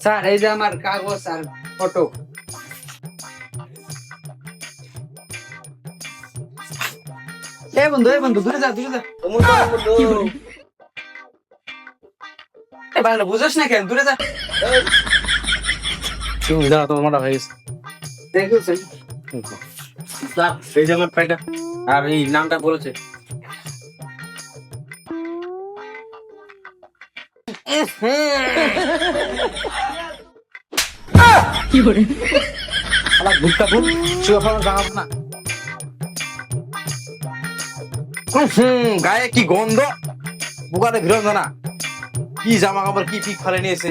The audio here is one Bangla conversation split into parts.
স্যার এই যে আমার কাগজ আর ফটো। এ বন্ধু দূরে যা। এ ভালো বুঝছ না কেন, দূরে যা। তুমি দাঁড়া, তোমার মাথা হয়ে গেছে। দেখুছেন স্যার এই যে আমার প্যাটা আর এই নামটা বলেছে। কি করে শালা গুটকা ফুল চুয়া ফালা জানাব না। গায়ে কি গন্ধ, বুকাতে ভিড়ন জানা কি জামা কাপড় কি পিক ফালে নিয়েছে।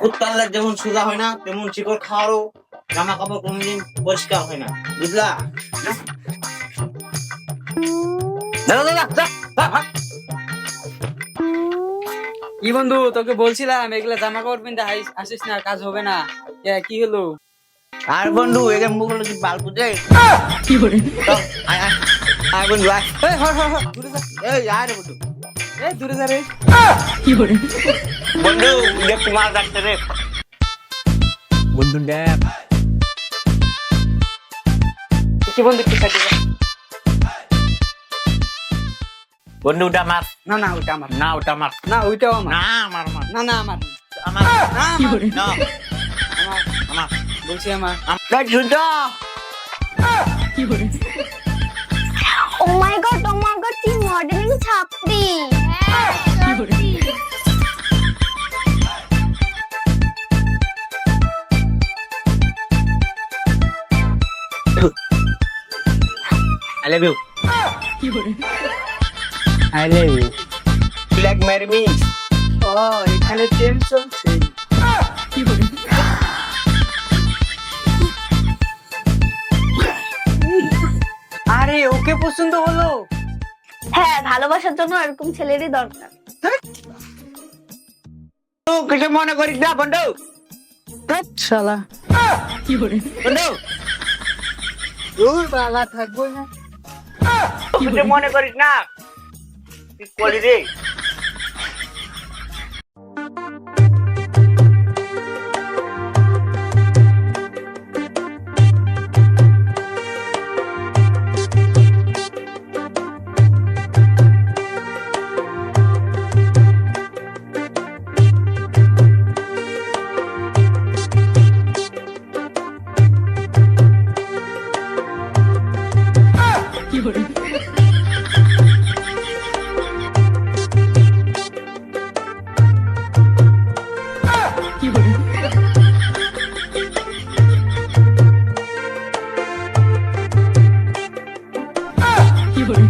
উত্তালের যেমন সোজা হয় না তেমন শিকড় খাওয়ারও জামা কাপড় কোনদিন পরিষ্কার হয় না, বুঝলা? কি বন্ধু, তোকে বলছিলাম এগুলা জামা কাপড় পিনতে আসিস না, কাজ হবে না। কি হলো? আর বন্ধু এদের মুখ হলো কি বাল বুঝে। কি করে আয় বন্ধু আয়, দূরে যা। এই আয় রে বন্ধু, দূরে যা রে। কি করে বন্ধু দেখ তোমার ডাকতে রে। বন্ধু দেখ কি বন্ধু, একটু সাইডে যা। বন্ধু ওটা আমার না না ওইটা আমার, না, ওটা আমার না ওইটাও আমার, না, আমার আমার না না আমার, আমার না কি আমার, করে না আমার আমার বলছি আমার। আমরা যুদ্ধ। কি করে Oh my god, কি মডেলিং ছাপড়ি। কি করে I love you. কি করে I love you. You like marry me? ও এখানে ট্রেন চলছে। কি করে আরে ওকে পছন্দ হলো। হ্যাঁ, ভালোবাসার জন্য এরকম ছেলেরই দরকার। তুই কিছু মনে করিস না বন্ধু, শালা কি করে বন্ধু ওই বালা থাকবো না। কিছু মনে করিস না, তুই করি রে। কি করে কি করে কি করে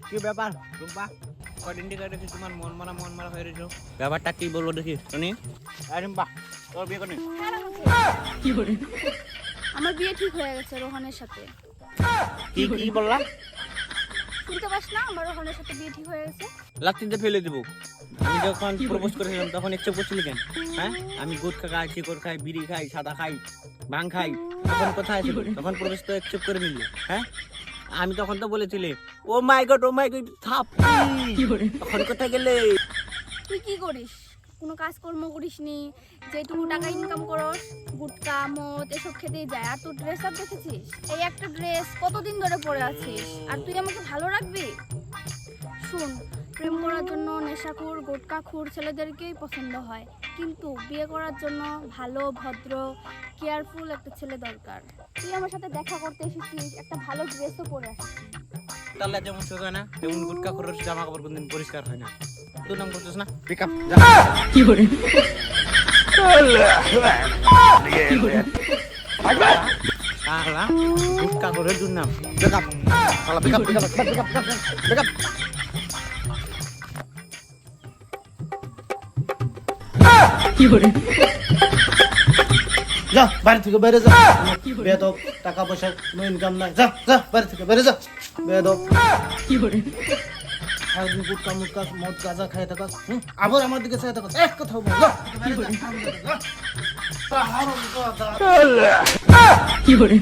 কি ব্যাপার রূপা, কদিন থেকে দেখি তোমার মন মারা হয়ে রয়েছো, ব্যাপারটা কি বলবো দেখি শুনি। রূপা তোর বিয়ে করি? কি করে আমার বিয়ে ঠিক হয়ে গেছে রোহনের সাথে। কি কি বললা? শুনতে পাস না, আমার রোহনের সাথে বিয়ে ঠিক হয়ে গেছে। লাত্তিতে ফেলে দেবো। আমি যখন প্রপোজ করেছিলাম তখন একটু করছিলি কেন? হ্যাঁ, আমি গুটখা খাই, শিকড় খাই, বিড়ি খাই, সাদা খাই, ভাং খাই, তখন কোথায় ছিল? তখন প্রপোজ তো একচেপ্ট করে নিলি। হ্যাঁ, আমি তখন তো বলেছিলে ও মাই গড থাপ, কি করে তখন কোথায় গেলে? তুই কি করিস? কোনো কাজকর্ম করিস নি, যেটুকু টাকা ইনকাম করস গুটকা মদ এসব খেতেই যায়। আর তুই ড্রেস আপ দেখেছিস? এই একটা ড্রেস কতদিন ধরে পরে আছিস, আর তুই আমাকে ভালো রাখবি? শুন, প্রেম করার জন্য নেশাখোর গুটকাখোর ছেলেদেরকেই পছন্দ হয়, কিন্তু বিয়ে করার জন্য ভালো ভদ্র কেয়ারফুল একটা ছেলে দরকার। তুই আমার সাথে দেখা করতে এসেছিস, একটা ভালো ড্রেসও পরে আসিস। তাহলে যেমন সোজা না তেমন গুটকা খরচ জামা কাপড় কোনদিন পরিষ্কার হয় না। তুই নাম করছিস না পিক আপ কি করে কি করে সালা গুটকা করে দুর্নাম পিক আপ সালা পিক আপ কি করে যা বাড়ি থেকে বেরো যা। বেদব, টাকা পয়সা কোনো ইনকাম নাই, যা যা বাড়ি থেকে বেরো যা। বেদব কি করে সারাদিন গুটকা মুটকা মদ গাঁজা খাই থাকাস, আবার আমার দিকে চাই থাকাস, এক কথা বল। কি hore